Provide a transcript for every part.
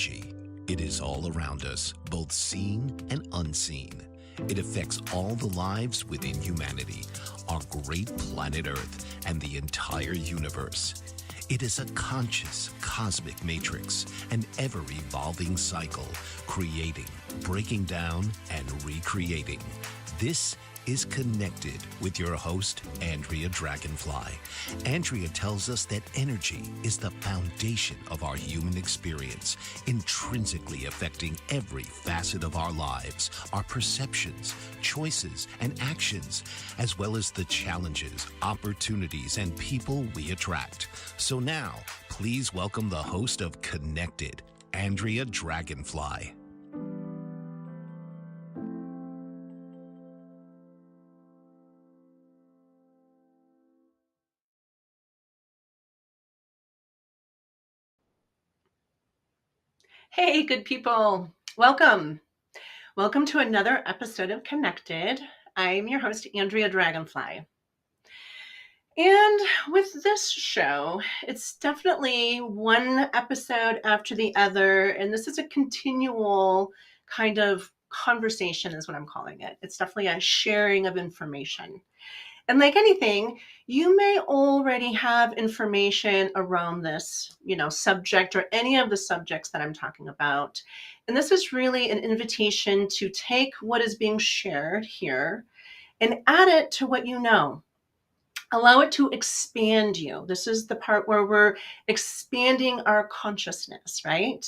energy. It is all around us, both seen and unseen. It affects all the lives within humanity, our great planet Earth, and the entire universe. It is a conscious, cosmic matrix, an ever-evolving cycle, creating, breaking down, and recreating. This is Connected with your host, Andrea Dragonfly. Andrea tells us that energy is the foundation of our human experience, intrinsically affecting every facet of our lives, our perceptions, choices, and actions, as well as the challenges, opportunities, and people we attract. So now, please welcome the host of Connected, Andrea Dragonfly. Hey, good people. Welcome. Welcome to another episode of Connected. I'm your host, Andrea Dragonfly. And with this show, it's definitely one episode after the other. And this is a continual kind of conversation, is what I'm calling it. It's definitely a sharing of information. And like anything, you may already have information around this, subject or any of the subjects that I'm talking about. And this is really an invitation to take what is being shared here and add it to what you know. Allow it to expand you. This is the part where we're expanding our consciousness, right?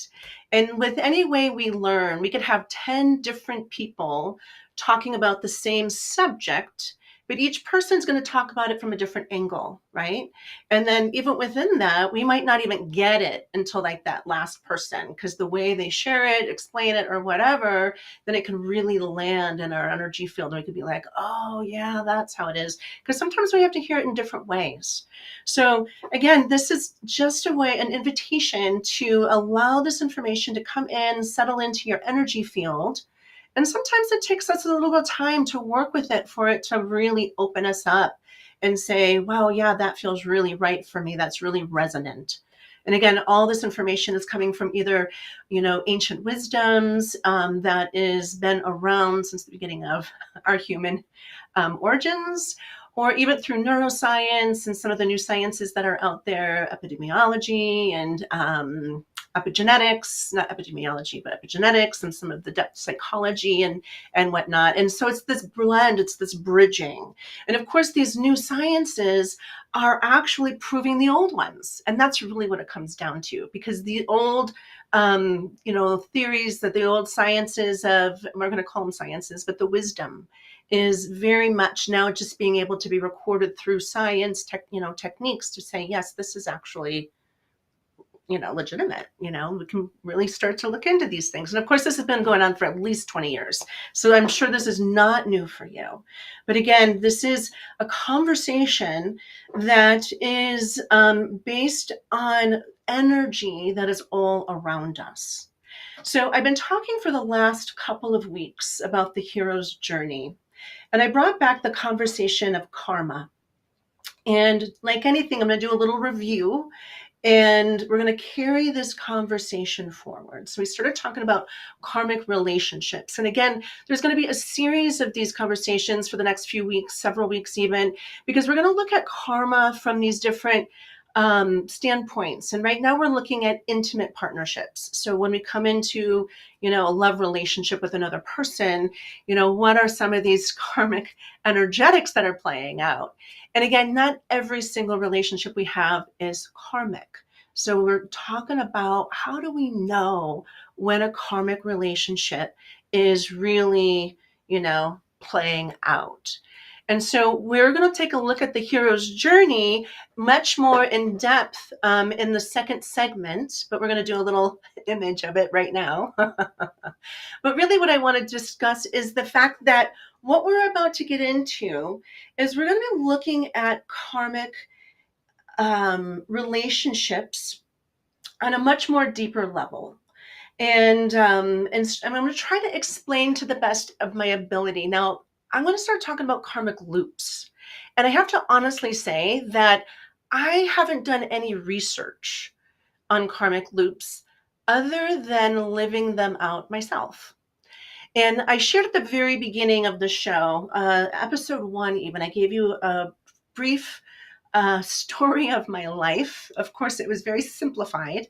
And with any way we learn, we could have 10 different people talking about the same subject, but each person's going to talk about it from a different angle, right? And then even within that, we might not even get it until like that last person, because the way they share it, explain it, or whatever, then it can really land in our energy field. And we could be like, oh yeah, that's how it is. Because sometimes we have to hear it in different ways. So again, this is just a way, an invitation to allow this information to come in, settle into your energy field. And sometimes it takes us a little bit of time to work with it for it to really open us up and say, wow, yeah, that feels really right for me. That's really resonant. And again, all this information is coming from either, ancient wisdoms that is been around since the beginning of our human origins, or even through neuroscience and some of the new sciences that are out there, epidemiology and epigenetics, not epidemiology, but epigenetics and some of the depth psychology and whatnot. And so it's this blend, it's this bridging. And of course, these new sciences are actually proving the old ones. And that's really what it comes down to, because the old theories that the old sciences of, we're going to call them sciences, but the wisdom is very much now just being able to be recorded through science, techniques to say, yes, this is actually, legitimate. We can really start to look into these things. And of course, this has been going on for at least 20 years. So I'm sure this is not new for you. But again, this is a conversation that is based on energy that is all around us. So I've been talking for the last couple of weeks about the hero's journey. And I brought back the conversation of karma. And like anything, I'm going to do a little review and we're going to carry this conversation forward. So we started talking about karmic relationships. And again, there's going to be a series of these conversations for the next few weeks, several weeks even, because we're going to look at karma from these different standpoints. And right now we're looking at intimate partnerships. So when we come into, a love relationship with another person, what are some of these karmic energetics that are playing out? And again, not every single relationship we have is karmic. So we're talking about how do we know when a karmic relationship is really, playing out. And so we're going to take a look at the hero's journey much more in depth in the second segment, but we're going to do a little image of it right now. But really what I want to discuss is the fact that what we're about to get into is we're going to be looking at karmic relationships on a much more deeper level. And I'm going to try to explain to the best of my ability. Now, I'm going to start talking about karmic loops. And I have to honestly say that I haven't done any research on karmic loops other than living them out myself. And I shared at the very beginning of the show, episode 1 even, I gave you a brief story of my life. Of course, it was very simplified,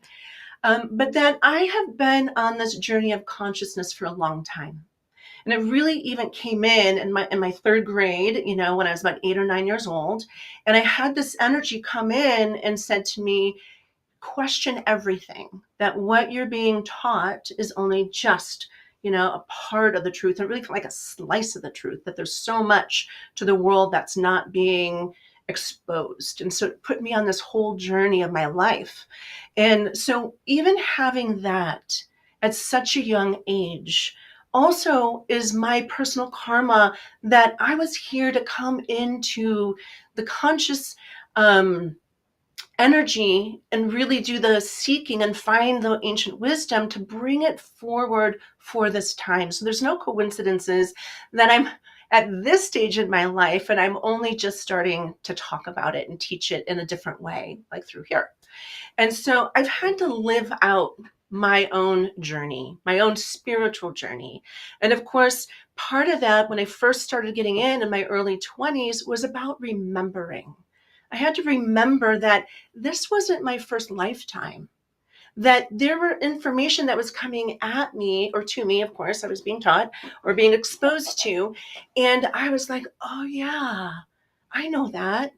but that I have been on this journey of consciousness for a long time. And it really even came in my third grade, when I was about 8 or 9 years old. And I had this energy come in and said to me, question everything, that what you're being taught is only just a part of the truth, and really like a slice of the truth, that there's so much to the world that's not being exposed. And so it put me on this whole journey of my life. And so even having that at such a young age also is my personal karma, that I was here to come into the conscious energy and really do the seeking and find the ancient wisdom to bring it forward for this time. So there's no coincidences that I'm at this stage in my life and I'm only just starting to talk about it and teach it in a different way, like through here. And so I've had to live out my own journey, my own spiritual journey. And of course, part of that, when I first started getting in my early 20s, was about remembering. I had to remember that this wasn't my first lifetime, that there were information that was coming at me, or to me, of course, I was being taught or being exposed to. And I was like, oh yeah, I know that.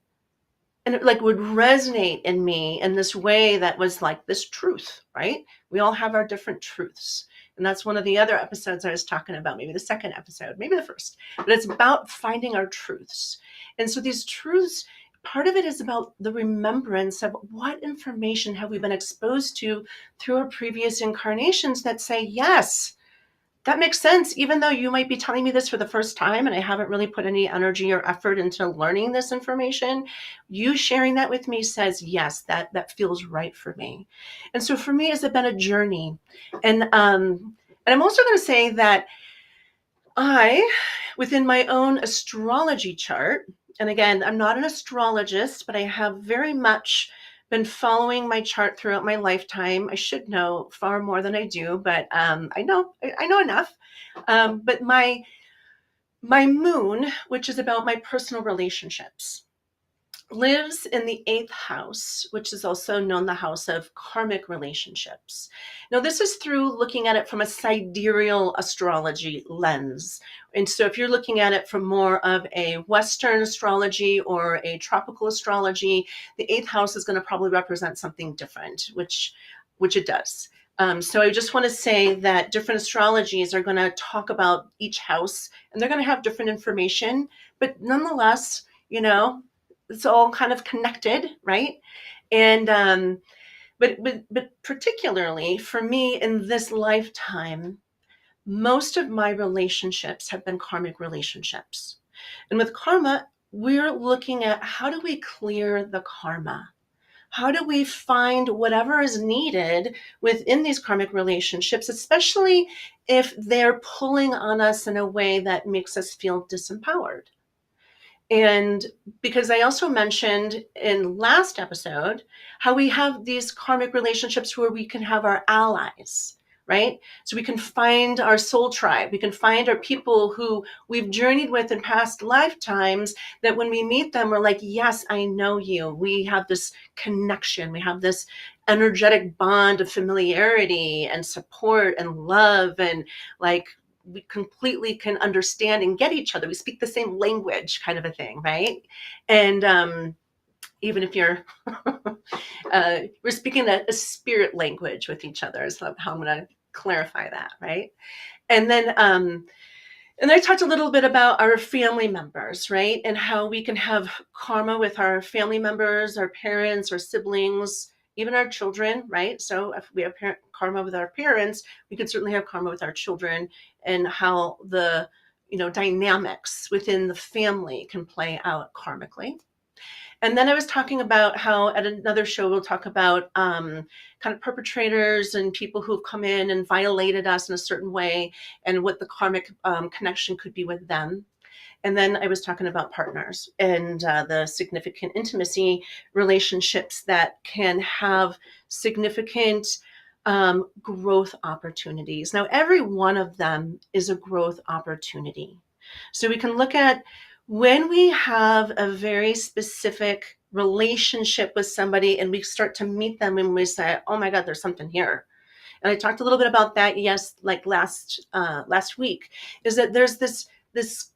And it like would resonate in me in this way that was like this truth, right? We all have our different truths. And that's one of the other episodes I was talking about, maybe the second episode, maybe the first, but it's about finding our truths. And so these truths, part of it is about the remembrance of what information have we been exposed to through our previous incarnations that say, yes, that makes sense, even though you might be telling me this for the first time and I haven't really put any energy or effort into learning this information. You sharing that with me says, yes, that feels right for me. And so for me, it's been a journey. And I'm also going to say that I, within my own astrology chart, and again, I'm not an astrologist, but I have very much been following my chart throughout my lifetime. I should know far more than I do, but I know enough. But my moon, which is about my personal relationships, lives in the 8th house, which is also known the house of karmic relationships. Now, this is through looking at it from a sidereal astrology lens. And so if you're looking at it from more of a Western astrology or a tropical astrology, the 8th house is going to probably represent something different, which it does. So I just want to say that different astrologies are going to talk about each house, and they're going to have different information, but nonetheless, it's all kind of connected, right? And but particularly for me in this lifetime, most of my relationships have been karmic relationships. And with karma, we're looking at how do we clear the karma? How do we find whatever is needed within these karmic relationships, especially if they're pulling on us in a way that makes us feel disempowered? And because I also mentioned in last episode how we have these karmic relationships where we can have our allies, right? So we can find our soul tribe. We can find our people who we've journeyed with in past lifetimes, that when we meet them, we're like, yes, I know you. We have this connection. We have this energetic bond of familiarity and support and love, and like we completely can understand and get each other. We speak the same language, kind of a thing, right? And even if you're, we're speaking a spirit language with each other, is how I'm going to clarify that, right? And then, and I talked a little bit about our family members, right? And how we can have karma with our family members, our parents, our siblings, even our children, right? So if we have karma with our parents, we could certainly have karma with our children, and how the dynamics within the family can play out karmically. And then I was talking about how at another show we'll talk about kind of perpetrators and people who've come in and violated us in a certain way, and what the karmic connection could be with them. And then I was talking about partners and the significant intimacy relationships that can have significant growth opportunities. Now, every one of them is a growth opportunity. So we can look at when we have a very specific relationship with somebody and we start to meet them and we say, oh my God, there's something here. And I talked a little bit about that, yes, like last week, is that there's this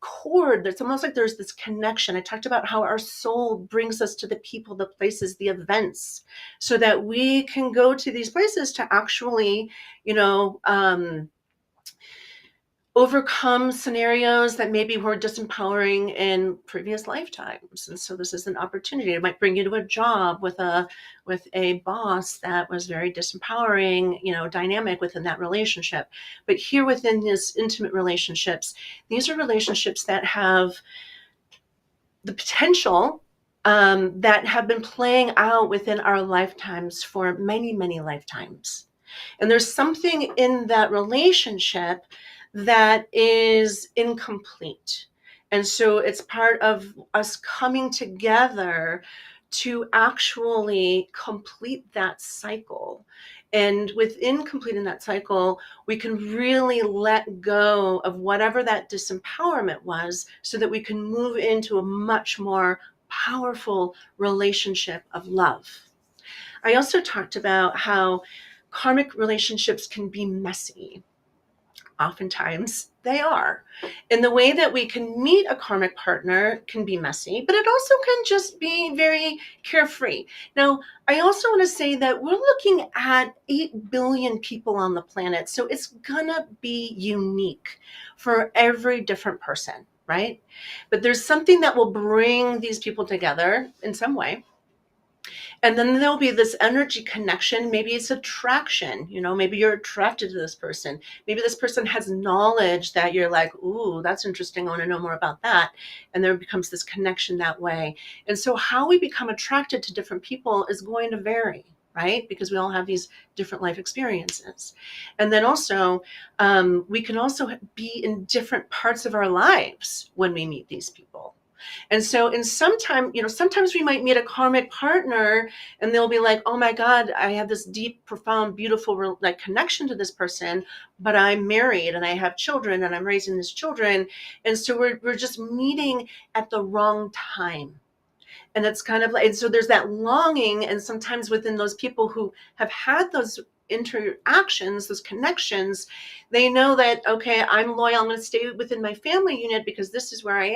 cord that's almost like there's this connection. I talked about how our soul brings us to the people, the places, the events, so that we can go to these places to actually, overcome scenarios that maybe were disempowering in previous lifetimes. And so this is an opportunity. It might bring you to a job with a boss that was very disempowering, dynamic within that relationship. But here within these intimate relationships, these are relationships that have the potential, that have been playing out within our lifetimes for many, many lifetimes. And there's something in that relationship that is incomplete. And so it's part of us coming together to actually complete that cycle. And within completing that cycle, we can really let go of whatever that disempowerment was so that we can move into a much more powerful relationship of love. I also talked about how karmic relationships can be messy. Oftentimes they are. And the way that we can meet a karmic partner can be messy, but it also can just be very carefree. Now, I also want to say that we're looking at 8 billion people on the planet, so it's gonna be unique for every different person, right? But there's something that will bring these people together in some way. And then there'll be this energy connection. Maybe it's attraction, maybe you're attracted to this person. Maybe this person has knowledge that you're like, ooh, that's interesting. I want to know more about that. And there becomes this connection that way. And so how we become attracted to different people is going to vary, right? Because we all have these different life experiences. And then also, we can also be in different parts of our lives when we meet these people. And so sometimes we might meet a karmic partner and they'll be like, oh my God, I have this deep, profound, beautiful connection to this person, but I'm married and I have children and I'm raising these children. And so we're just meeting at the wrong time. And it's kind of like, and so there's that longing. And sometimes within those people who have had those interactions, those connections, they know that, okay, I'm loyal, I'm going to stay within my family unit because this is where I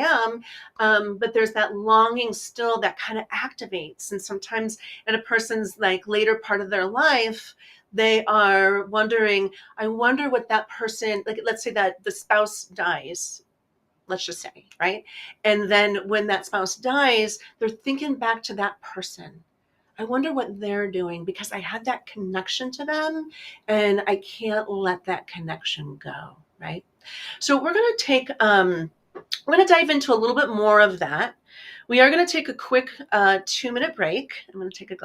am. But there's that longing still that kind of activates. And sometimes in a person's later part of their life, they are wondering, I wonder what that person, let's say that the spouse dies, let's just say, right? And then when that spouse dies, they're thinking back to that person. I wonder what they're doing because I had that connection to them and I can't let that connection go, right? So we're going to dive into a little bit more of that. We are going to take a quick 2-minute break. I'm going to take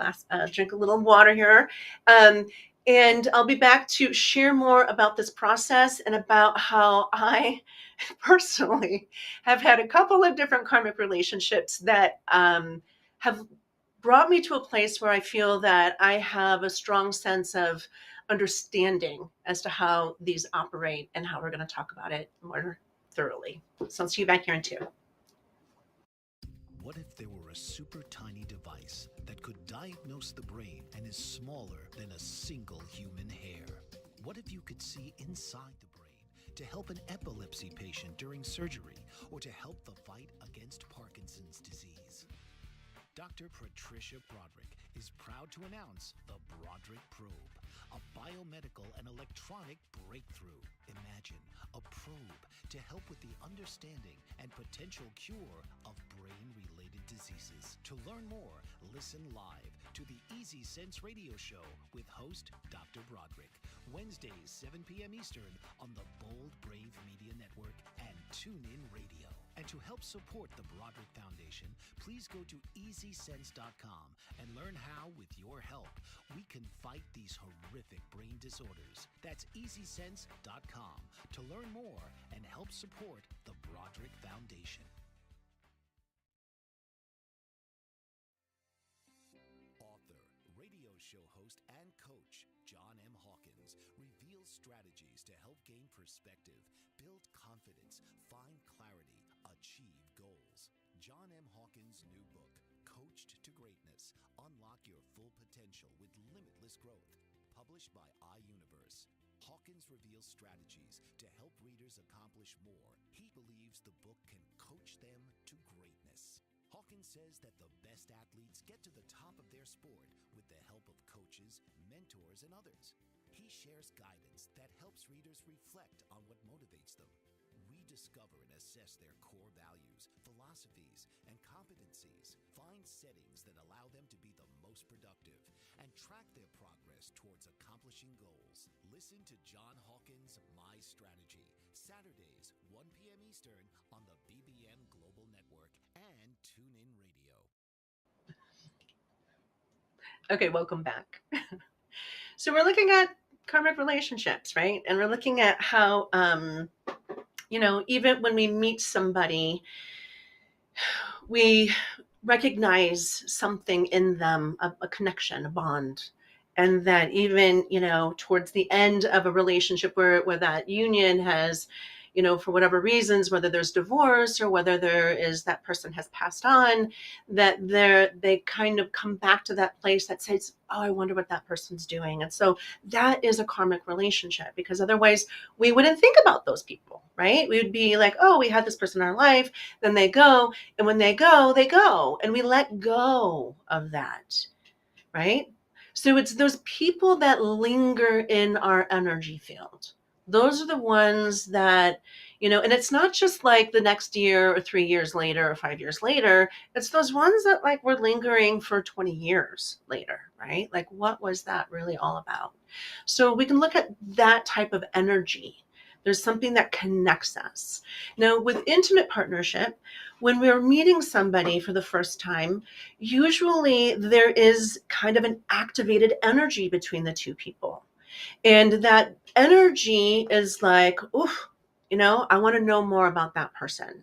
drink a little water here. And I'll be back to share more about this process and about how I personally have had a couple of different karmic relationships that have brought me to a place where I feel that I have a strong sense of understanding as to how these operate and how we're going to talk about it more thoroughly. So I'll see you back here in 2. What if there were a super tiny device that could diagnose the brain and is smaller than a single human hair? What if you could see inside the brain to help an epilepsy patient during surgery or to help the fight against Parkinson's disease? Dr. Patricia Broderick is proud to announce the Broderick Probe, a biomedical and electronic breakthrough. Imagine a probe to help with the understanding and potential cure of brain-related diseases. To learn more, listen live to the Easy Sense radio show with host Dr. Broderick, Wednesdays 7 p.m. Eastern on the Bold Brave Media Network and TuneIn Radio. And to help support the Broderick Foundation, please go to EasySense.com and learn how, with your help, we can fight these horrific brain disorders. That's EasySense.com to learn more and help support the Broderick Foundation. Author, radio show host and coach, John M. Hawkins, reveals strategies to help gain perspective, build confidence, find clarity, achieve goals. John M. Hawkins' new book, Coached to Greatness, Unlock Your Full Potential with Limitless Growth, published by iUniverse. Hawkins reveals strategies to help readers accomplish more. He believes the book can coach them to greatness. Hawkins says that the best athletes get to the top of their sport with the help of coaches, mentors, and others. He shares guidance that helps readers reflect on what motivates them. We discover and assess their core values, philosophies, and competencies, find settings that allow them to be the most productive, and track their progress towards accomplishing goals. Listen to John Hawkins' My Strategy, Saturdays, 1 p.m. Eastern on the BBM Global Network and TuneIn Radio. Okay, welcome back. So we're looking at karmic relationships, right? And we're looking at how, even when we meet somebody, we recognize something in them, a connection, a bond. And that even, towards the end of a relationship where that union has, for whatever reasons, whether there's divorce or whether there is that person has passed on, that they kind of come back to that place that says, oh, I wonder what that person's doing. And so that is a karmic relationship, because otherwise we wouldn't think about those people, right? We would be like, oh, we had this person in our life, then they go. And when they go, they go. And we let go of that, right? So it's those people that linger in our energy field. Those are the ones that, and it's not just like the next year or 3 years later or 5 years later. It's those ones that like were lingering for 20 years later, right? Like, what was that really all about? So we can look at that type of energy. There's something that connects us. Now, with intimate partnership, when we're meeting somebody for the first time, usually there is kind of an activated energy between the two people. And that energy is like, oof, I want to know more about that person.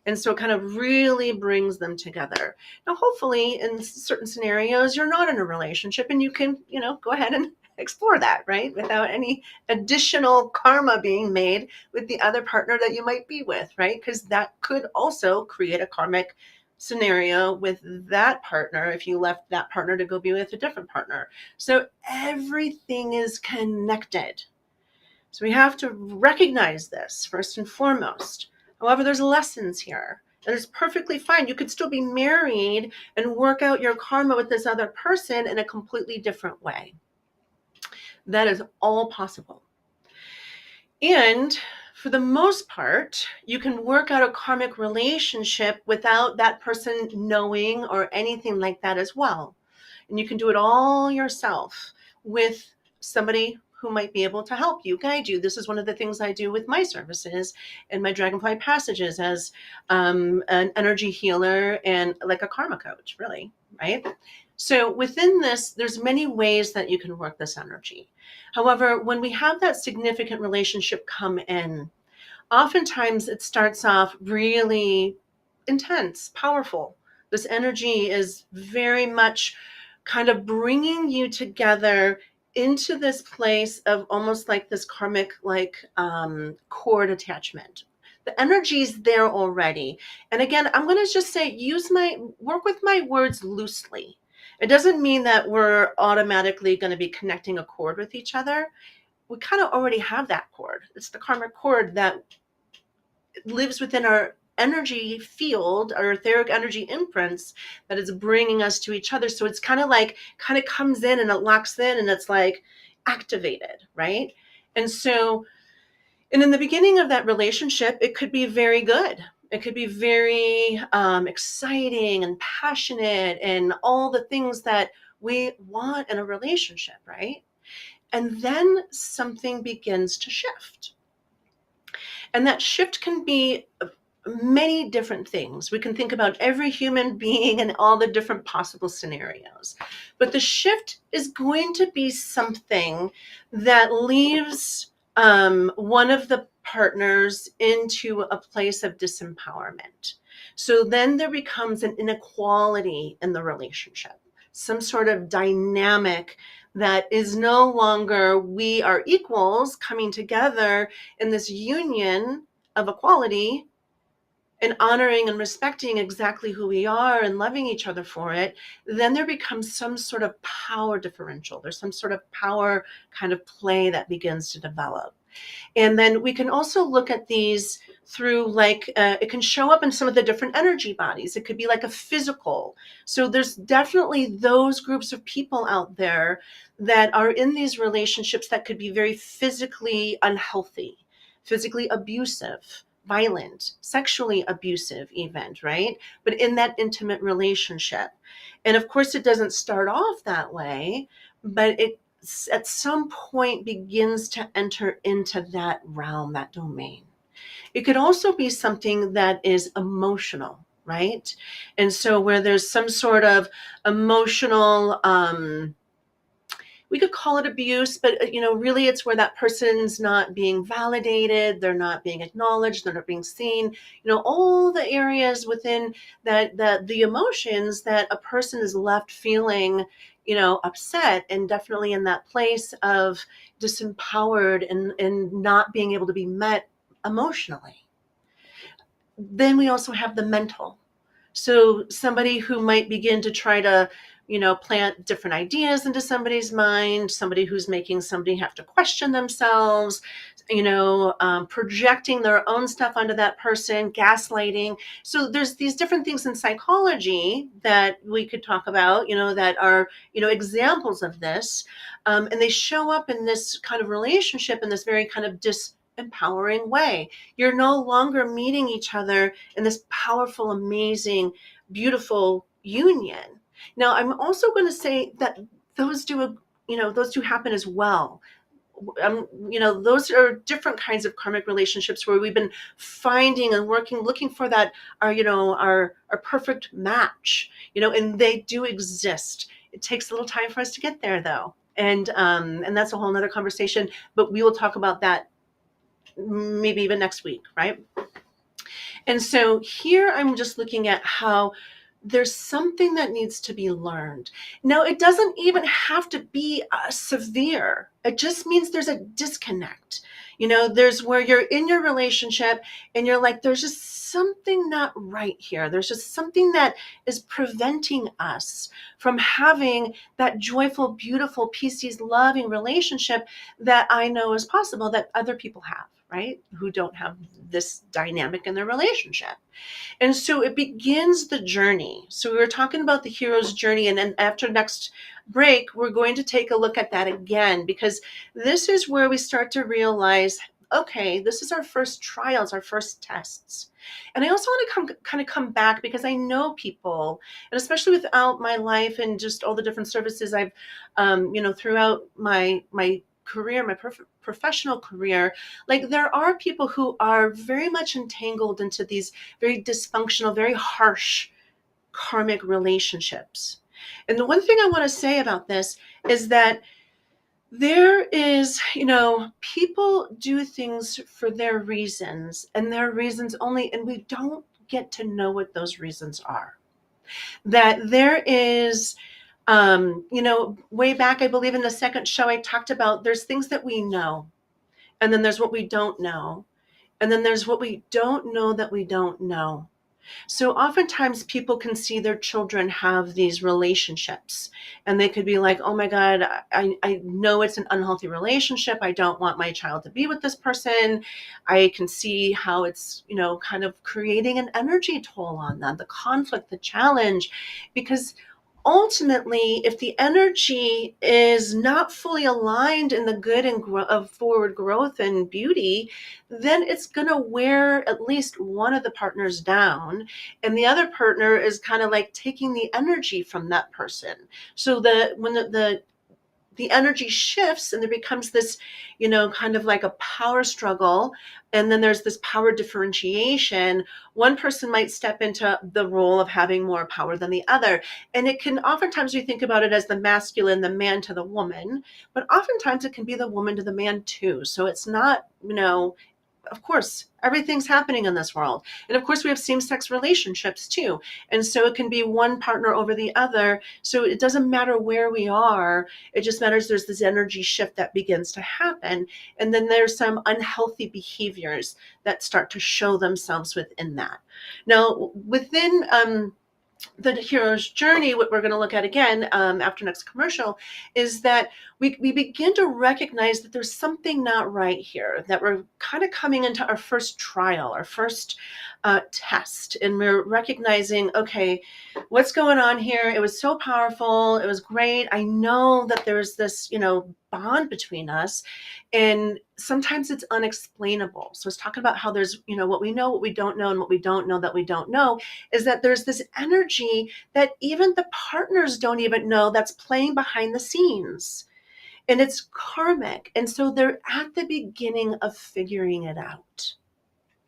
And so it kind of really brings them together. Now, hopefully in certain scenarios, you're not in a relationship and you can, go ahead and explore that, right? Without any additional karma being made with the other partner that you might be with, right? Because that could also create a karmic scenario with that partner if you left that partner to go be with a different partner. So everything is connected. So we have to recognize this first and foremost. However, there's lessons here. And it's perfectly fine. You could still be married and work out your karma with this other person in a completely different way. That is all possible. And for the most part, you can work out a karmic relationship without that person knowing or anything like that as well. And you can do it all yourself with somebody who might be able to help you, guide you. This is one of the things I do with my services and my Dragonfly Passages as an energy healer and like a karma coach, really, right? So within this, there's many ways that you can work this energy. However, when we have that significant relationship come in, oftentimes it starts off really intense, powerful. This energy is very much kind of bringing you together into this place of almost like this karmic cord attachment. The energy is there already. And again, I'm going to just say, work with my words loosely. It doesn't mean that we're automatically going to be connecting a cord with each other. We kind of already have that cord. It's the karmic cord that lives within our energy field, our etheric energy imprints that is bringing us to each other. So it's kind of comes in and it locks in and it's like activated, right? And in the beginning of that relationship, it could be very good. It could be very exciting and passionate and all the things that we want in a relationship, right? And then something begins to shift. And that shift can be many different things. We can think about every human being and all the different possible scenarios. But the shift is going to be something that leaves one of the partners into a place of disempowerment. So then there becomes an inequality in the relationship. some sort of dynamic that is no longer we are equals coming together in this union of equality and honoring and respecting exactly who we are and loving each other for it, then there becomes some sort of power differential. There's some sort of power kind of play that begins to develop. And then we can also look at these through it can show up in some of the different energy bodies. It could be like a physical. So there's definitely those groups of people out there that are in these relationships that could be very physically unhealthy, physically abusive, violent, sexually abusive even, right? But in that intimate relationship. And of course, it doesn't start off that way, but it at some point begins to enter into that realm, that domain. It could also be something that is emotional, right? And so where there's some sort of emotional, we could call it abuse, but really it's where that person's not being validated, they're not being acknowledged, they're not being seen, all the areas within that the emotions that a person is left feeling, upset, and definitely in that place of disempowered and not being able to be met emotionally. Then we also have the mental. So somebody who might begin to try to, plant different ideas into somebody's mind, somebody who's making somebody have to question themselves, projecting their own stuff onto that person, gaslighting. So there's these different things in psychology that we could talk about, that are, examples of this. And they show up in this kind of relationship in this very kind of disempowering way. You're no longer meeting each other in this powerful, amazing, beautiful union. Now, I'm also going to say that those do happen as well. Those are different kinds of karmic relationships where we've been finding and looking for that, our perfect match, and they do exist. It takes a little time for us to get there, though, and that's a whole nother conversation. But we will talk about that maybe even next week, right? And so here I'm just looking at how there's something that needs to be learned. Now, it doesn't even have to be severe. It just means there's a disconnect. There's where you're in your relationship and you're like, there's just something not right here. There's just something that is preventing us from having that joyful, beautiful, peace, loving relationship that I know is possible that other people have, right? Who don't have this dynamic in their relationship. And so it begins the journey. So we were talking about the hero's journey. And then after next break, we're going to take a look at that again, because this is where we start to realize, okay, this is our first trials, our first tests. And I also want to come back because I know people, and especially without my life and just all the different services I've, throughout my career, my professional career, like there are people who are very much entangled into these very dysfunctional, very harsh karmic relationships. And the one thing I want to say about this is that there is, people do things for their reasons and their reasons only, and we don't get to know what those reasons are. That there is, way back, I believe in the second show, I talked about there's things that we know, and then there's what we don't know, and then there's what we don't know that we don't know. So oftentimes people can see their children have these relationships and they could be like, oh my God, I know it's an unhealthy relationship. I don't want my child to be with this person. I can see how it's, kind of creating an energy toll on them, the conflict, the challenge, because ultimately, if the energy is not fully aligned in the good and of forward growth and beauty, then it's going to wear at least one of the partners down, and the other partner is kind of like taking the energy from that person. So when the energy shifts and there becomes this, kind of like a power struggle. And then there's this power differentiation. One person might step into the role of having more power than the other. And it can oftentimes, we think about it as the masculine, the man to the woman, but oftentimes it can be the woman to the man too. So it's not, of course, everything's happening in this world. And of course, we have same-sex relationships too. And so it can be one partner over the other. So it doesn't matter where we are. It just matters there's this energy shift that begins to happen. And then there's some unhealthy behaviors that start to show themselves within that. Now, within the hero's journey, what we're going to look at again after next commercial, is that we begin to recognize that there's something not right here, that we're kind of coming into our first trial, our first test, and we're recognizing, okay, what's going on here? It was so powerful. It was great. I know that there's this, bond between us, and sometimes it's unexplainable. So it's talking about how there's, what we know, what we don't know, and what we don't know that we don't know, is that there's this energy that even the partners don't even know that's playing behind the scenes. And it's karmic. And so they're at the beginning of figuring it out.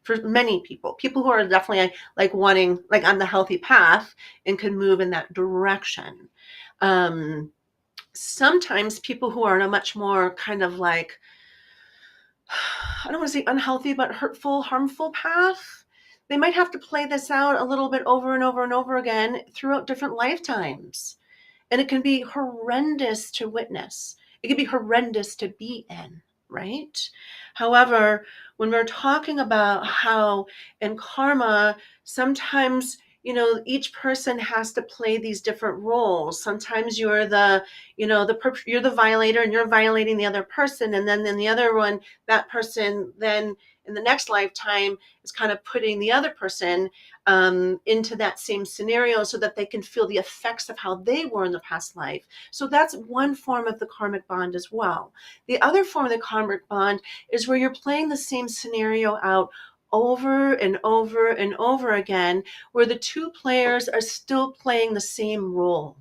For many people who are definitely like wanting, like on the healthy path and can move in that direction. Sometimes people who are in a much more kind of like, I don't want to say unhealthy, but hurtful, harmful path, they might have to play this out a little bit over and over and over again throughout different lifetimes. And it can be horrendous to witness. It can be horrendous to be in, right? However, when we're talking about how in karma, sometimes, each person has to play these different roles. Sometimes you're you're the violator and you're violating the other person. And then in the other one, that person then in the next lifetime is kind of putting the other person into that same scenario so that they can feel the effects of how they were in the past life. So that's one form of the karmic bond as well. The other form of the karmic bond is where you're playing the same scenario out over and over and over again, where the two players are still playing the same role.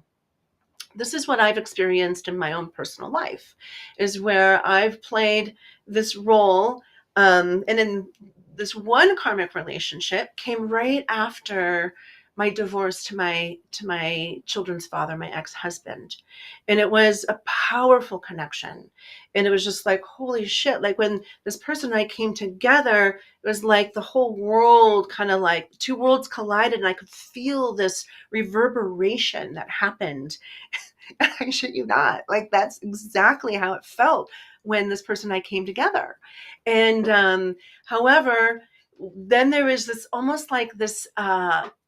This is what I've experienced in my own personal life, is where I've played this role. And in this one karmic relationship came right after my divorce to my children's father, my ex-husband. And it was a powerful connection. And it was just like, holy shit. Like when this person and I came together, it was like the whole world kind of like two worlds collided, and I could feel this reverberation that happened. I shit you not. Like that's exactly how it felt when this person and I came together. And however, then there was this almost like this.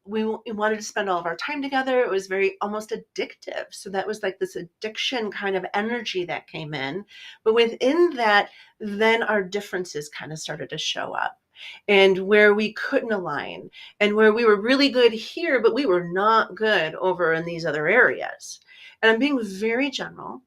We wanted to spend all of our time together. It was very almost addictive. So that was like this addiction kind of energy that came in. But within that, then our differences kind of started to show up, and where we couldn't align, and where we were really good here, but we were not good over in these other areas. And I'm being very general.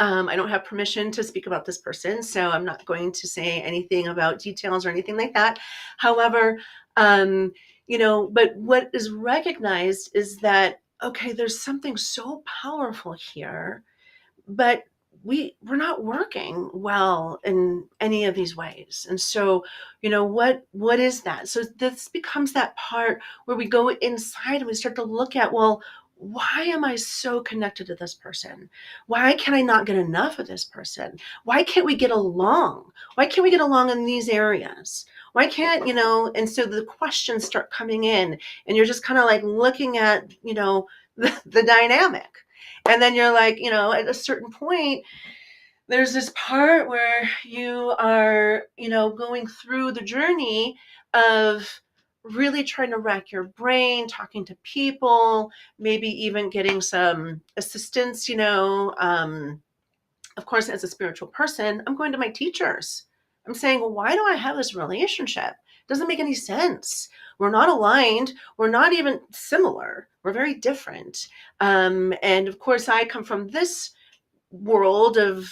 I don't have permission to speak about this person, so I'm not going to say anything about details or anything like that. However, but what is recognized is that, okay, there's something so powerful here, but we're not working well in any of these ways. And so, what is that? So this becomes that part where we go inside and we start to look at, well, why am I so connected to this person? Why can I not get enough of this person? Why can't we get along? Why can't we get along in these areas? Why can't, and so the questions start coming in, and you're just kind of like looking at, the dynamic. And then you're like, at a certain point, there's this part where you are, going through the journey of really trying to rack your brain, talking to people, maybe even getting some assistance, of course, as a spiritual person, I'm going to my teachers. I'm saying, well, why do I have this relationship? It doesn't make any sense. We're not aligned. We're not even similar. We're very different. And of course, I come from this world of,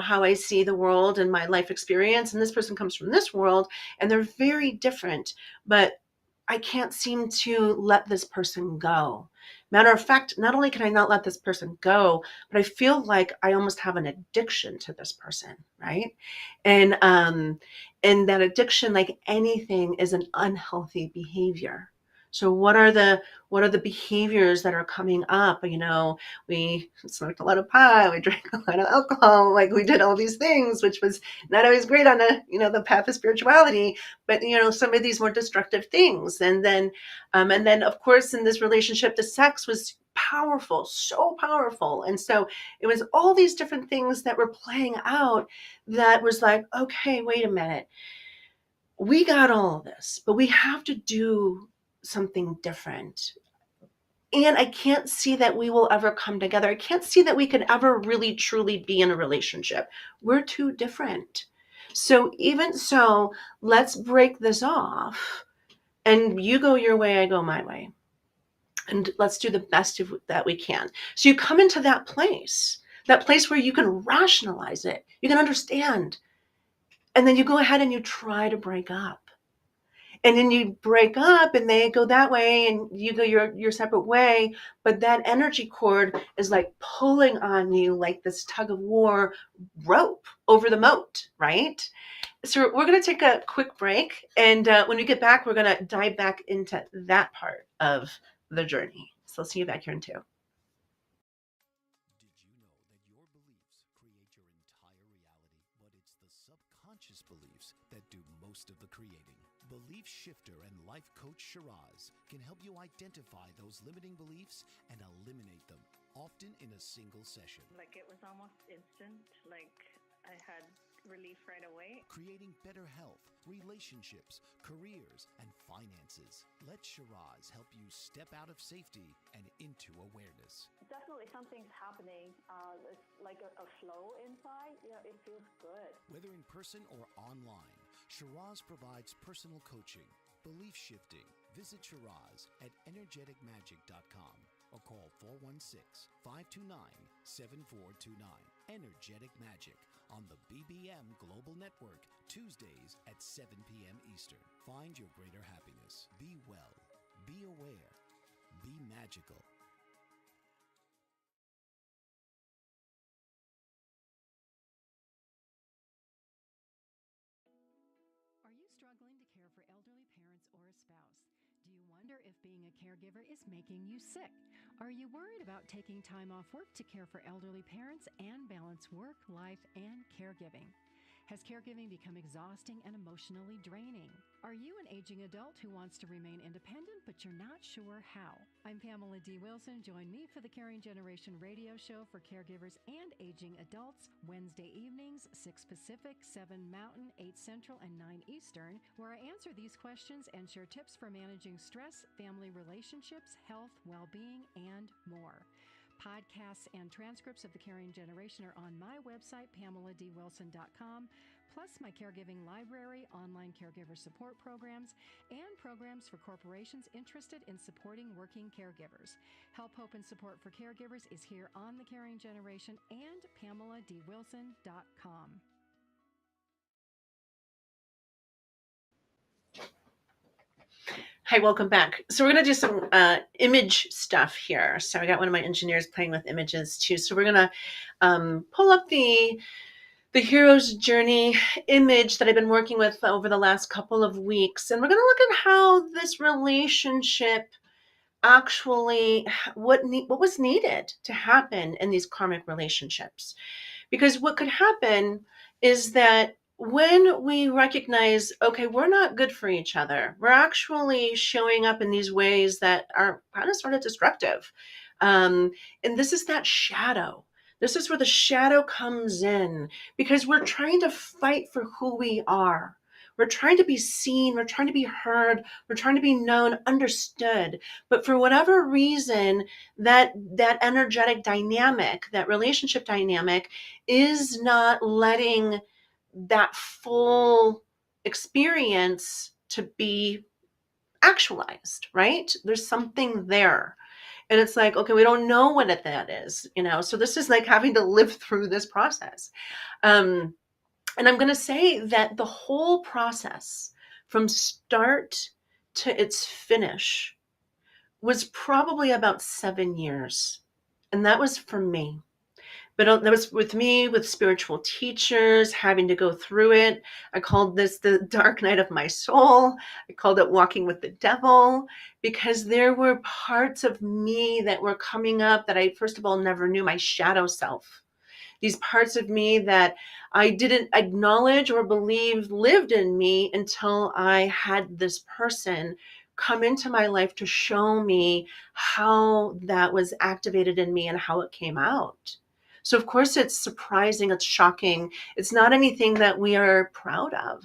how I see the world and my life experience. And this person comes from this world, and they're very different. But I can't seem to let this person go. Matter of fact, not only can I not let this person go, but I feel like I almost have an addiction to this person, right? And that addiction, like anything, is an unhealthy behavior. So what are the behaviors that are coming up? We smoked a lot of pot, we drank a lot of alcohol, like we did all these things, which was not always great on the path of spirituality, but some of these more destructive things. And then of course in this relationship, the sex was powerful, so powerful. And so it was all these different things that were playing out that was like, okay, wait a minute. We got all of this, but we have to do something different. And I can't see that we will ever come together. I can't see that we could ever really truly be in a relationship. We're too different. So even so, let's break this off. And you go your way, I go my way. And let's do the best that we can. So you come into that place where you can rationalize it, you can understand. And then you go ahead and you try to break up. And then you break up and they go that way and you go your separate way, but that energy cord is like pulling on you like this tug of war rope over the moat, right? So we're going to take a quick break, and when we get back, we're going to dive back into that part of the journey. So I'll see you back here in 2. Did you know that your beliefs create your entire reality, but it's the subconscious beliefs that do most of the creating? Belief shifter and life coach Shiraz can help you identify those limiting beliefs and eliminate them, often in a single session. Like it was almost instant, like I had relief right away. Creating better health, relationships, careers, and finances. Let Shiraz help you step out of safety and into awareness. Definitely something's happening. It's like a flow inside. Yeah, it feels good. Whether in person or online, Shiraz provides personal coaching, belief shifting. Visit Shiraz at energeticmagic.com or call 416-529-7429. Energetic Magic on the BBM Global Network, Tuesdays at 7 p.m. Eastern. Find your greater happiness. Be well. Be aware. Be magical. Are you struggling to care for elderly parents or a spouse? Do you wonder if being a caregiver is making you sick? Are you worried about taking time off work to care for elderly parents and balance work, life, and caregiving? Has caregiving become exhausting and emotionally draining? Are you an aging adult who wants to remain independent, but you're not sure how? I'm Pamela D. Wilson. Join me for the Caring Generation radio show for caregivers and aging adults, Wednesday evenings, 6 Pacific, 7 Mountain, 8 Central, and 9 Eastern, where I answer these questions and share tips for managing stress, family relationships, health, well-being, and more. Podcasts and transcripts of the Caring Generation are on my website, PamelaDWilson.com, plus my caregiving library, online caregiver support programs, and programs for corporations interested in supporting working caregivers. Help, hope, and support for caregivers is here on the Caring Generation and PamelaDWilson.com. Hi, welcome back. So we're going to do some image stuff here. So I got one of my engineers playing with images too. So we're going to pull up the hero's journey image that I've been working with over the last couple of weeks. And we're going to look at how this relationship actually, what was needed to happen in these karmic relationships. Because what could happen is that when we recognize, okay, we're not good for each other, we're actually showing up in these ways that are kind of sort of destructive. And this is that shadow. This is where the shadow comes in, because we're trying to fight for who we are. We're trying to be seen. We're trying to be heard. We're trying to be known, understood. But for whatever reason, that energetic dynamic, that relationship dynamic, is not letting that full experience to be actualized, right? There's something there. And it's like, okay, we don't know what that is, So this is like having to live through this process. And I'm going to say that the whole process from start to its finish was probably about 7 years. And that was for me. But that was with me, with spiritual teachers, having to go through it. I called this the dark night of my soul. I called it walking with the devil, because there were parts of me that were coming up that I, first of all, never knew, my shadow self. These parts of me that I didn't acknowledge or believe lived in me until I had this person come into my life to show me how that was activated in me and how it came out. So, of course, it's surprising, it's shocking. It's not anything that we are proud of.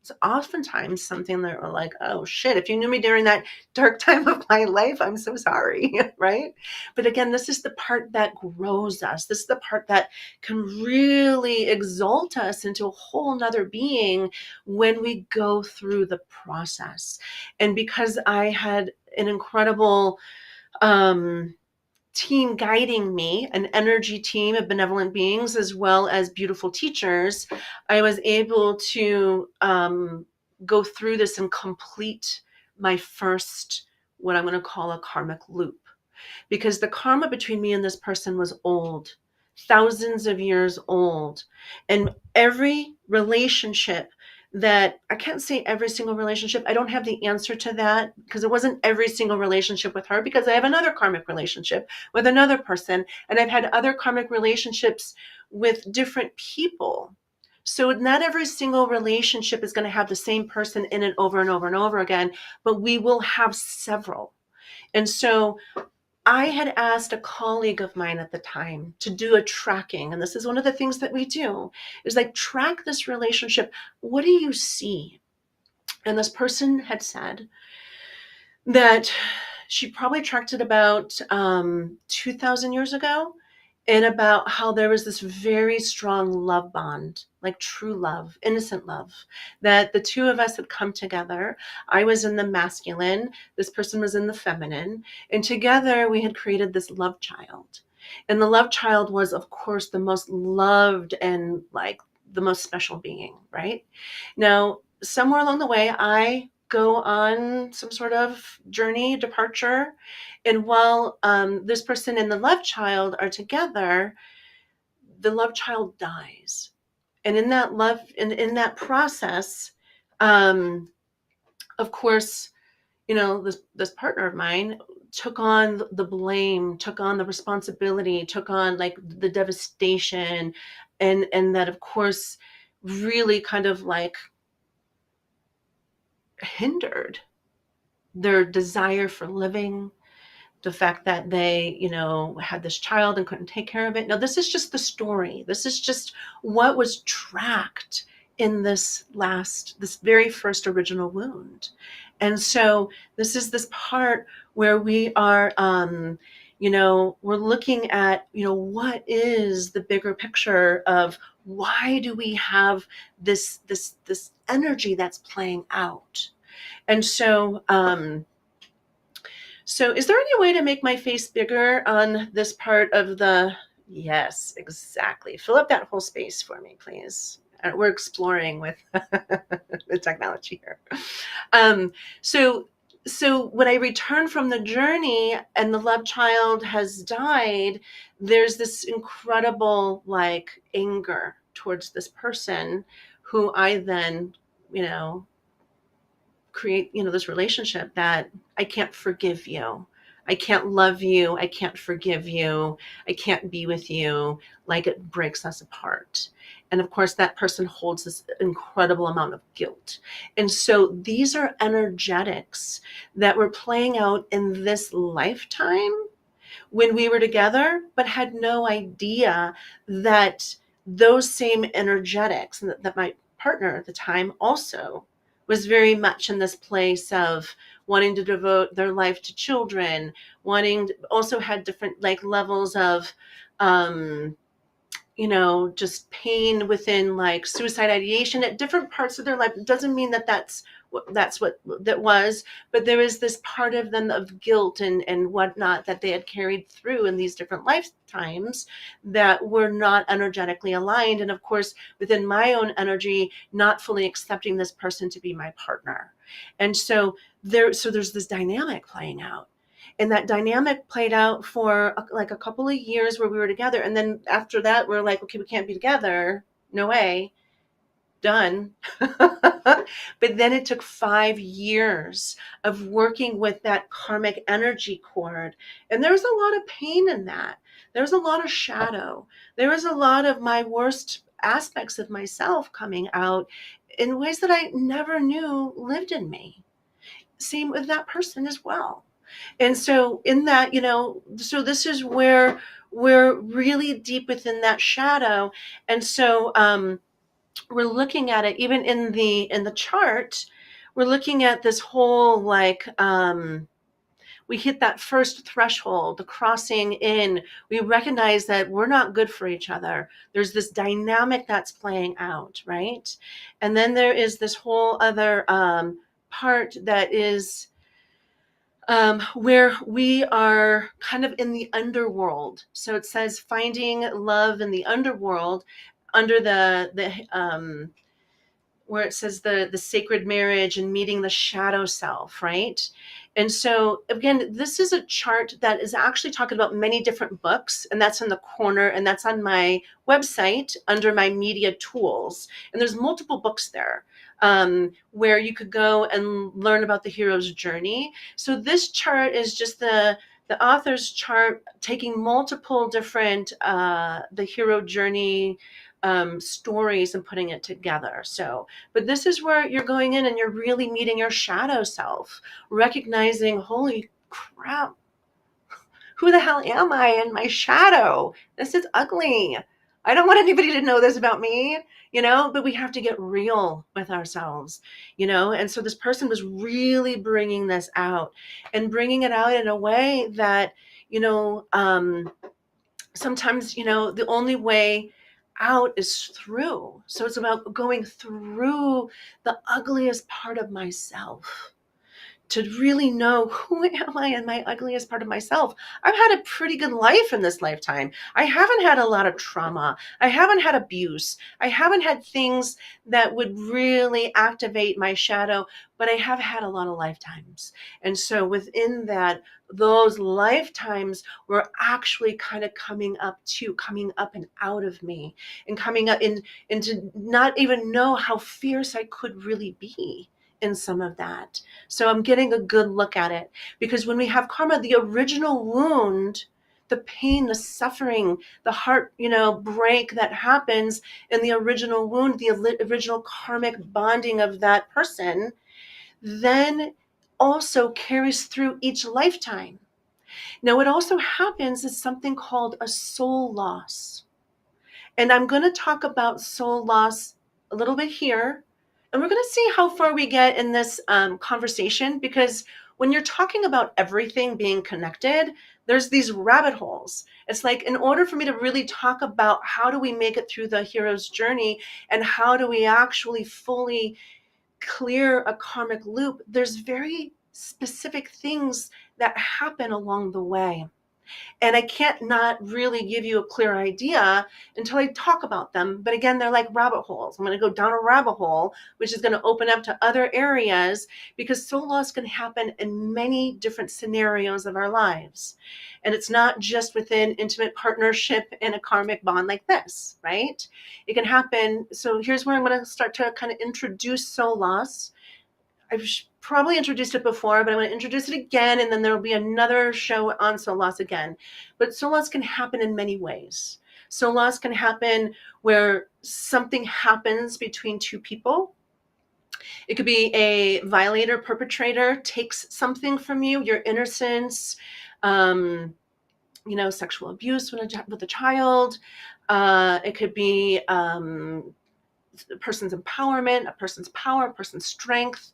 It's oftentimes something that we're like, oh shit, if you knew me during that dark time of my life, I'm so sorry, right? But again, this is the part that grows us. This is the part that can really exalt us into a whole nother being when we go through the process. And because I had an incredible team guiding me, an energy team of benevolent beings, as well as beautiful teachers, I was able to go through this and complete my first, what I'm going to call a karmic loop. Because the karma between me and this person was old, thousands of years old. And every relationship that, I can't say every single relationship, I don't have the answer to that, because it wasn't every single relationship with her, because I have another karmic relationship with another person, and I've had other karmic relationships with different people. So not every single relationship is going to have the same person in it over and over and over again, but we will have several. And so I had asked a colleague of mine at the time to do a tracking. And this is one of the things that we do, is like, track this relationship. What do you see? And this person had said that she probably tracked it about 2,000 years ago, and about how there was this very strong love bond, like true love, innocent love, that the two of us had come together. I was in the masculine, this person was in the feminine, and together we had created this love child. And the love child was, of course, the most loved and like the most special being, right? Now, somewhere along the way, I go on some sort of journey, departure. And while this person and the love child are together, the love child dies. And in that love, in that process, of course, this partner of mine took on the blame, took on the responsibility, took on like the devastation, and that, of course, really kind of like hindered their desire for living, the fact that they, had this child and couldn't take care of it. Now, this is just the story. This is just what was tracked in this very first original wound. And so this is this part where we are, we're looking at, what is the bigger picture of why do we have this energy that's playing out? And so is there any way to make my face bigger on this part of the, yes, exactly. Fill up that whole space for me, please. We're exploring with the technology here. So when I return from the journey and the love child has died, there's this incredible like anger towards this person, who I then, create, this relationship that I can't forgive you. I can't love you. I can't forgive you. I can't be with you. Like, it breaks us apart. And of course, that person holds this incredible amount of guilt. And so these are energetics that were playing out in this lifetime when we were together, but had no idea that those same energetics, and that my partner at the time also was very much in this place of wanting to devote their life to children, also had different like levels of, just pain within like suicide ideation at different parts of their life. It doesn't mean that that's what that was, but there is this part of them of guilt and whatnot that they had carried through in these different lifetimes that were not energetically aligned. And of course, within my own energy, not fully accepting this person to be my partner. And so there's this dynamic playing out. And that dynamic played out for like a couple of years where we were together. And then after that, we're like, okay, we can't be together. No way. Done. But then it took 5 years of working with that karmic energy cord. And there was a lot of pain in that. There was a lot of shadow. There was a lot of my worst aspects of myself coming out in ways that I never knew lived in me. Same with that person as well. And so in that, so this is where we're really deep within that shadow. And so we're looking at it even in the chart. We're looking at this whole like we hit that first threshold, the crossing in. We recognize that we're not good for each other. There's this dynamic that's playing out, right? And then there is this whole other part that is where we are kind of in the underworld. So it says finding love in the underworld under the where it says the sacred marriage and meeting the shadow self, right? And so again, this is a chart that is actually talking about many different books, and that's in the corner, and that's on my website under my media tools. And there's multiple books there where you could go and learn about the hero's journey. So this chart is just the author's chart taking multiple different the hero journey stories and putting it together. So, but this is where you're going in and you're really meeting your shadow self, recognizing, holy crap, who the hell am I in my shadow? This is ugly. I don't want anybody to know this about me, but we have to get real with ourselves, and so this person was really bringing this out and bringing it out in a way that, sometimes, the only way out is through. So it's about going through the ugliest part of myself to really know, who am I in my ugliest part of myself? I've had a pretty good life in this lifetime. I haven't had a lot of trauma. I haven't had abuse. I haven't had things that would really activate my shadow, but I have had a lot of lifetimes. And so within that, those lifetimes were actually kind of coming up and out of me, and coming up and to not even know how fierce I could really be in some of that. So I'm getting a good look at it, because when we have karma, the original wound, the pain, the suffering, the heart, break that happens in the original wound, the original karmic bonding of that person, then also carries through each lifetime. Now, what also happens is something called a soul loss. And I'm going to talk about soul loss a little bit here. And we're going to see how far we get in this conversation, because when you're talking about everything being connected, there's these rabbit holes. It's like, in order for me to really talk about how do we make it through the hero's journey and how do we actually fully clear a karmic loop, there's very specific things that happen along the way. And I can't not really give you a clear idea until I talk about them. But again, they're like rabbit holes. I'm going to go down a rabbit hole, which is going to open up to other areas, because soul loss can happen in many different scenarios of our lives. And it's not just within intimate partnership and a karmic bond like this, right? It can happen. So here's where I'm going to start to kind of introduce soul loss. I've probably introduced it before, but I'm going to introduce it again, and then there will be another show on soul loss again. But soul loss can happen in many ways. Soul loss can happen where something happens between two people. It could be a violator, perpetrator takes something from you, your innocence, sexual abuse with a child. It could be a person's empowerment, a person's power, a person's strength.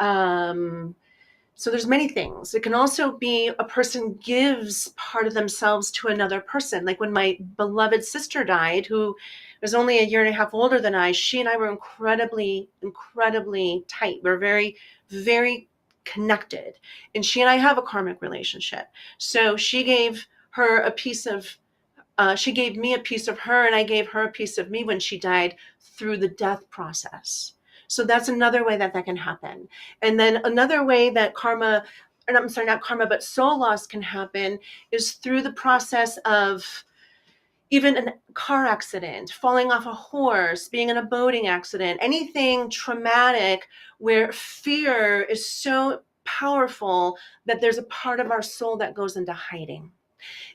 So there's many things. It can also be a person gives part of themselves to another person. Like when my beloved sister died, who was only a year and a half older than I, she and I were incredibly, incredibly tight. We're very, very connected. And she and I have a karmic relationship. So she gave her a piece of she gave me a piece of her, and I gave her a piece of me when she died through the death process. So that's another way that can happen. And then another way that karma, and I'm sorry, not karma, but soul loss can happen is through the process of even a car accident, falling off a horse, being in a boating accident, anything traumatic where fear is so powerful that there's a part of our soul that goes into hiding.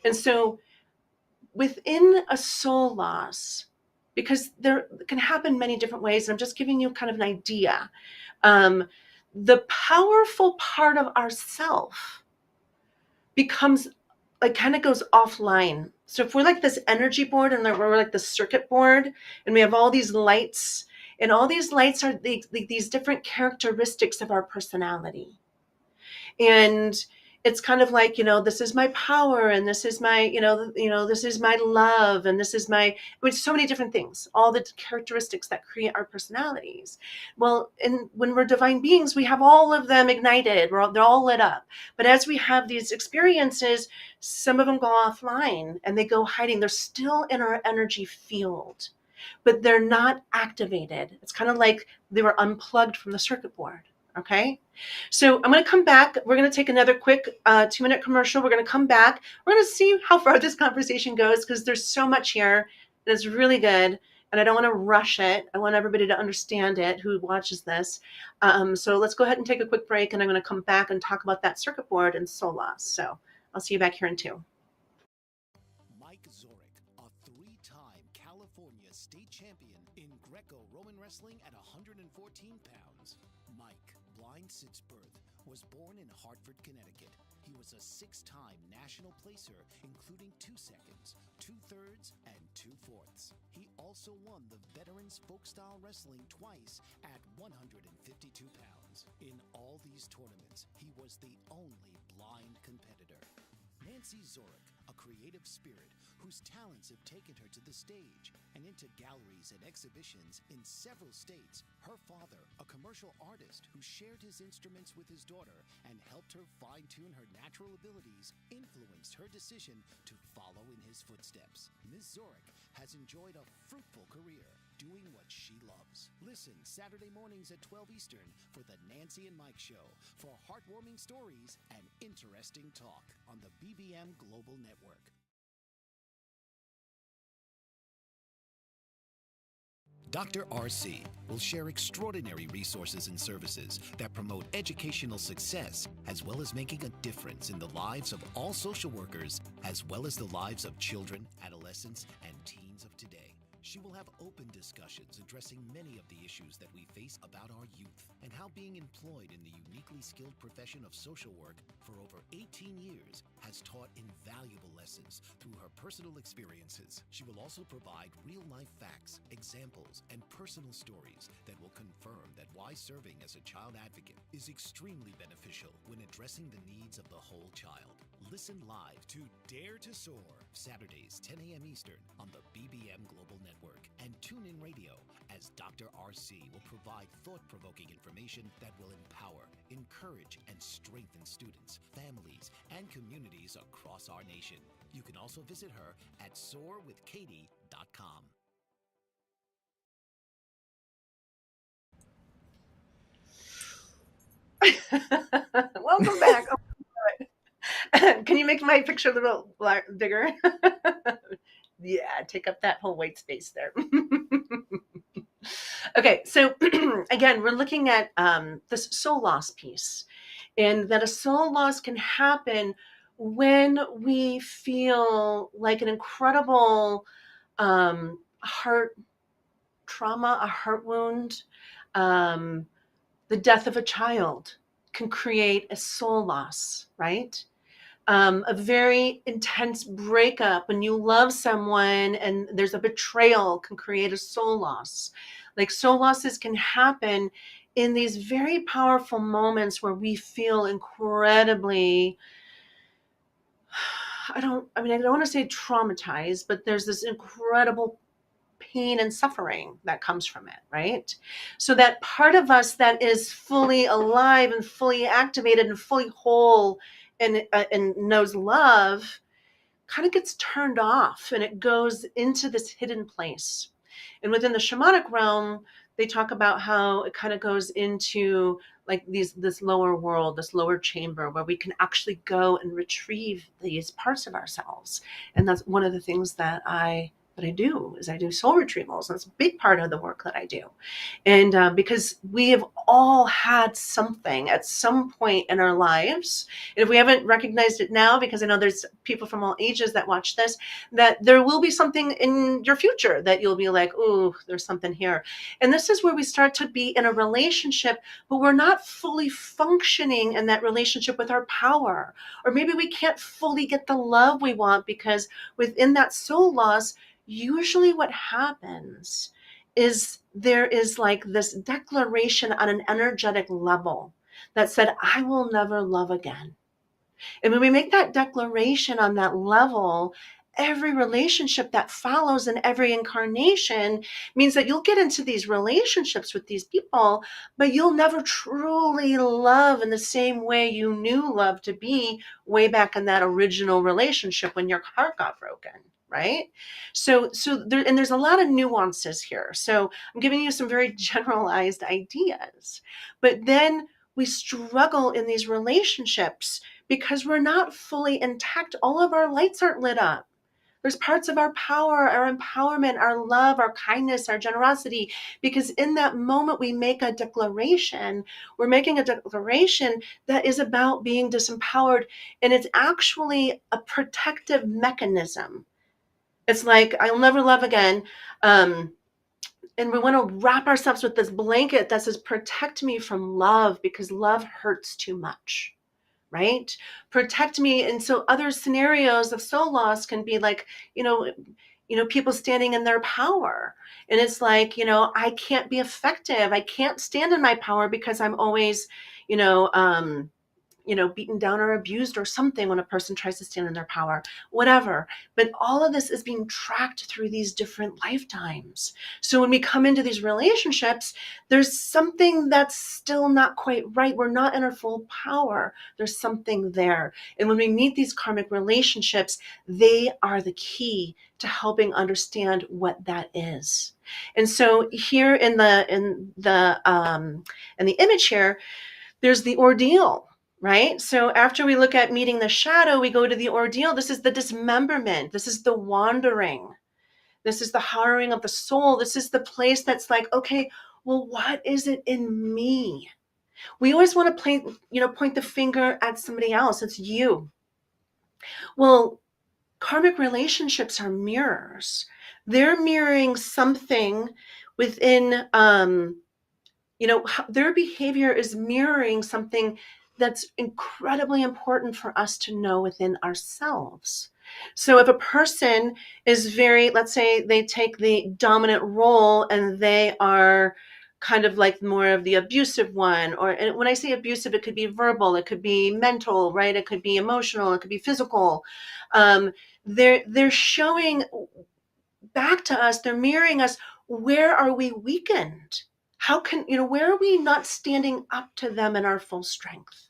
And so within a soul loss, because there can happen many different ways, and I'm just giving you kind of an idea, the powerful part of ourself becomes like kind of goes offline. So if we're like this energy board and we're like the circuit board and we have all these lights, and all these lights are these different characteristics of our personality. And it's kind of like, this is my power, and this is my, this is my love, and this is my, so many different things, all the characteristics that create our personalities. Well, and when we're divine beings, we have all of them ignited. They're all lit up. But as we have these experiences, some of them go offline and they go hiding. They're still in our energy field, but they're not activated. It's kind of like they were unplugged from the circuit board. Okay. So I'm going to come back. We're going to take another quick 2-minute commercial. We're going to come back. We're going to see how far this conversation goes, because there's so much here. It's really good. And I don't want to rush it. I want everybody to understand it who watches this. So let's go ahead and take a quick break. And I'm going to come back and talk about that circuit board and soul loss. So I'll see you back here in 2. Mike Zoric, a 3-time California state champion in Greco-Roman wrestling at 114 pounds. Mike, blind since birth, was born in Hartford, Connecticut. He was a 6-time national placer, including 2 seconds, 2 thirds, and 2 fourths. He also won the Veterans Folk-Style Wrestling twice at 152 pounds. In all these tournaments, he was the only blind competitor. Nancy Zoric, a creative spirit whose talents have taken her to the stage and into galleries and exhibitions in several states. Her father, a commercial artist who shared his instruments with his daughter and helped her fine-tune her natural abilities, influenced her decision to follow in his footsteps. Ms. Zoric has enjoyed a fruitful career doing what she loves. Listen Saturday mornings at 12 Eastern for the Nancy and Mike Show for heartwarming stories and interesting talk on the BBM Global Network. Dr. RC will share extraordinary resources and services that promote educational success, as well as making a difference in the lives of all social workers, as well as the lives of children, adolescents, and teens of today. She will have open discussions addressing many of the issues that we face about our youth and how being employed in the uniquely skilled profession of social work for over 18 years has taught invaluable lessons through her personal experiences. She will also provide real-life facts, examples, and personal stories that will confirm that why serving as a child advocate is extremely beneficial when addressing the needs of the whole child. Listen live to Dare to Soar, Saturdays, 10 a.m. Eastern on the BBM Global Network, and tune in radio as Dr. RC will provide thought-provoking information that will empower, encourage, and strengthen students, families, and communities across our nation. You can also visit her at soarwithkatie.com. Welcome back. Oh, can you make my picture a little bigger? Yeah, take up that whole white space there. Okay, so again, we're looking at this soul loss piece, and that a soul loss can happen when we feel like an incredible heart trauma, a heart wound, the death of a child can create a soul loss, right? A very intense breakup when you love someone and there's a betrayal can create a soul loss. Like soul losses can happen in these very powerful moments where we feel incredibly, I don't want to say traumatized, but there's this incredible pain and suffering that comes from it, right? So that part of us that is fully alive and fully activated and fully whole and knows love kind of gets turned off, and it goes into this hidden place. And within the shamanic realm, they talk about how it kind of goes into like this lower world, this lower chamber where we can actually go and retrieve these parts of ourselves. And that's one of the things that I do is I do soul retrievals. And it's a big part of the work that I do. And because we have all had something at some point in our lives, and if we haven't recognized it now, because I know there's people from all ages that watch this, that there will be something in your future that you'll be like, oh, there's something here. And this is where we start to be in a relationship, but we're not fully functioning in that relationship with our power. Or maybe we can't fully get the love we want because within that soul loss, usually what happens is there is like this declaration on an energetic level that said, I will never love again. And when we make that declaration on that level, every relationship that follows in every incarnation means that you'll get into these relationships with these people, but you'll never truly love in the same way you knew love to be way back in that original relationship when your heart got broken. Right. So there, and there's a lot of nuances here. So I'm giving you some very generalized ideas, but then we struggle in these relationships because we're not fully intact. All of our lights aren't lit up. There's parts of our power, our empowerment, our love, our kindness, our generosity, because in that moment we make a declaration. We're making a declaration that is about being disempowered, and it's actually a protective mechanism. It's like, I'll never love again. And we want to wrap ourselves with this blanket that says, protect me from love because love hurts too much. Right? Protect me. And so other scenarios of soul loss can be like, people standing in their power. And it's like, I can't be effective. I can't stand in my power because I'm always, beaten down or abused or something when a person tries to stand in their power, whatever. But all of this is being tracked through these different lifetimes. So when we come into these relationships, there's something that's still not quite right. We're not in our full power. There's something there. And when we meet these karmic relationships, they are the key to helping understand what that is. And so here in the image here, there's the ordeal. Right? So after we look at meeting the shadow, we go to the ordeal. This is the dismemberment. This is the wandering. This is the harrowing of the soul. This is the place that's like, okay, well, what is it in me? We always want to point the finger at somebody else. It's you. Well, karmic relationships are mirrors. They're mirroring something within, their behavior is mirroring something that's incredibly important for us to know within ourselves. So if a person is let's say they take the dominant role and they are kind of like more of the abusive one, and when I say abusive, it could be verbal, it could be mental, right? It could be emotional, it could be physical. They're showing back to us, they're mirroring us. Where are we weakened? Where are we not standing up to them in our full strength?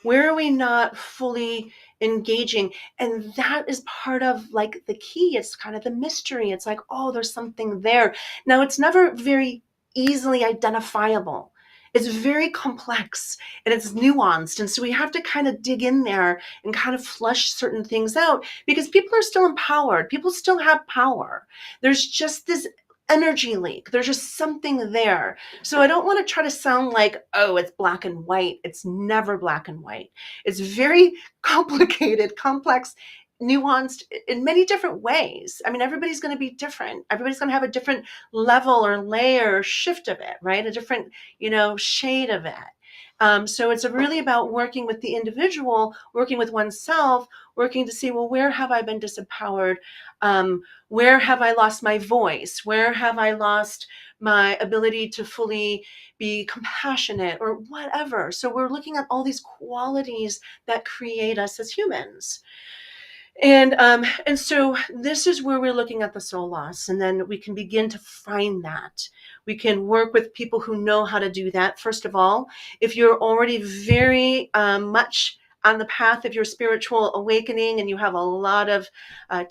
Where are we not fully engaging? And that is part of like the key. It's kind of the mystery. It's like, oh, there's something there. Now, it's never very easily identifiable. It's very complex and it's nuanced. And so we have to kind of dig in there and kind of flush certain things out because people are still empowered. People still have power. There's just this energy leak. There's just something there. So I don't want to try to sound like, oh, it's black and white. It's never black and white. It's very complicated, complex, nuanced in many different ways. I mean, everybody's going to be different. Everybody's going to have a different level or layer or shift of it, right? A different, shade of it. So it's really about working with the individual, working with oneself, working to see, well, where have I been disempowered? Where have I lost my voice? Where have I lost my ability to fully be compassionate or whatever? So we're looking at all these qualities that create us as humans. And so this is where we're looking at the soul loss, and then we can begin to find that. We can work with people who know how to do that. First of all, if you're already very much on the path of your spiritual awakening and you have a lot of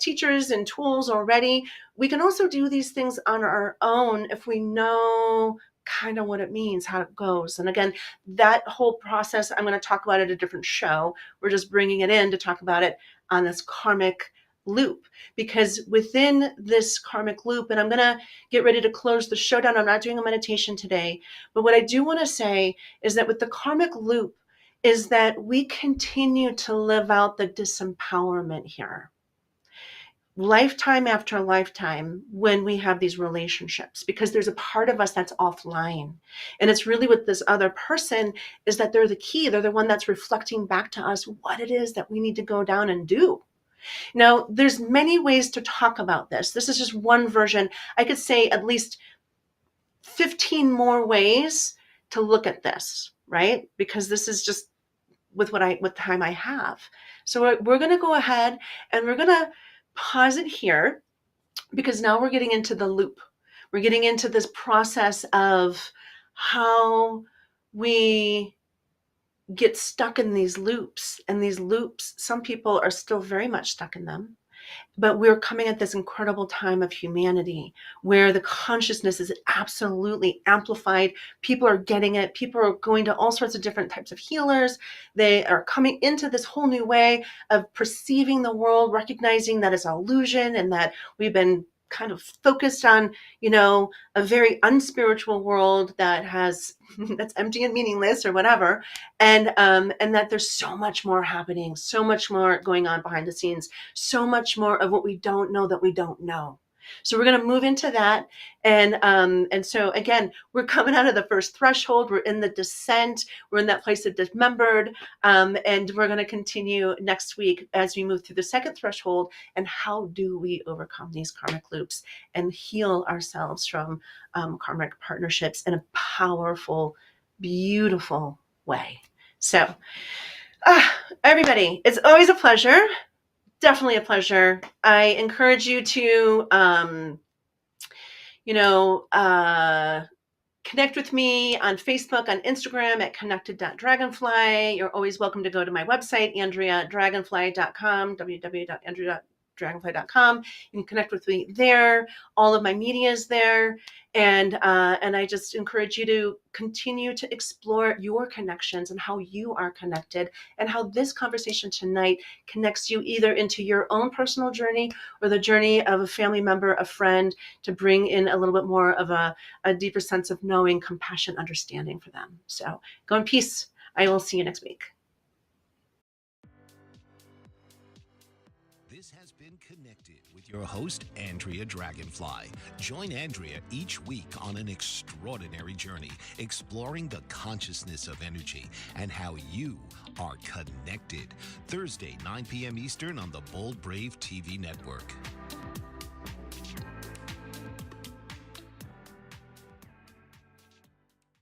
teachers and tools already, we can also do these things on our own if we know kind of what it means, how it goes. And again, that whole process, I'm going to talk about it at a different show. We're just bringing it in to talk about it on this karmic loop, because within this karmic loop, and I'm going to get ready to close the show down. I'm not doing a meditation today, but what I do want to say is that with the karmic loop is that we continue to live out the disempowerment here, lifetime after lifetime, when we have these relationships, because there's a part of us that's offline. And it's really with this other person is that they're the key. They're the one that's reflecting back to us what it is that we need to go down and do. Now, there's many ways to talk about this. This is just one version. I could say at least 15 more ways to look at this, right? Because this is just with what time I have. So we're going to go ahead and we're going to pause it here, because now we're getting into the loop. We're getting into this process of how we get stuck in these loops. And these loops, some people are still very much stuck in them. But we're coming at this incredible time of humanity where the consciousness is absolutely amplified. People are getting it. People are going to all sorts of different types of healers. They are coming into this whole new way of perceiving the world, recognizing that it's an illusion and that we've been kind of focused on, a very unspiritual world that has that's empty and meaningless or whatever. And that there's so much more happening, so much more going on behind the scenes, so much more of what we don't know that we don't know. So we're going to move into that. And so again, we're coming out of the first threshold. We're in the descent. We're in that place of dismembered. And we're going to continue next week as we move through the second threshold. And how do we overcome these karmic loops and heal ourselves from karmic partnerships in a powerful, beautiful way. So everybody, it's always a pleasure. Definitely a pleasure. I encourage you to, connect with me on Facebook, on Instagram at connected.dragonfly. You're always welcome to go to my website, AndreaDragonfly.com, www.andreadragonfly.com. You can connect with me there. All of my media is there. And I just encourage you to continue to explore your connections and how you are connected and how this conversation tonight connects you either into your own personal journey or the journey of a family member, a friend, to bring in a little bit more of a deeper sense of knowing, compassion, understanding for them. So go in peace. I will see you next week. This has been Connected with your host, Andrea Dragonfly. Join Andrea each week on an extraordinary journey, exploring the consciousness of energy and how you are connected. Thursday, 9 p.m. Eastern on the Bold Brave TV network.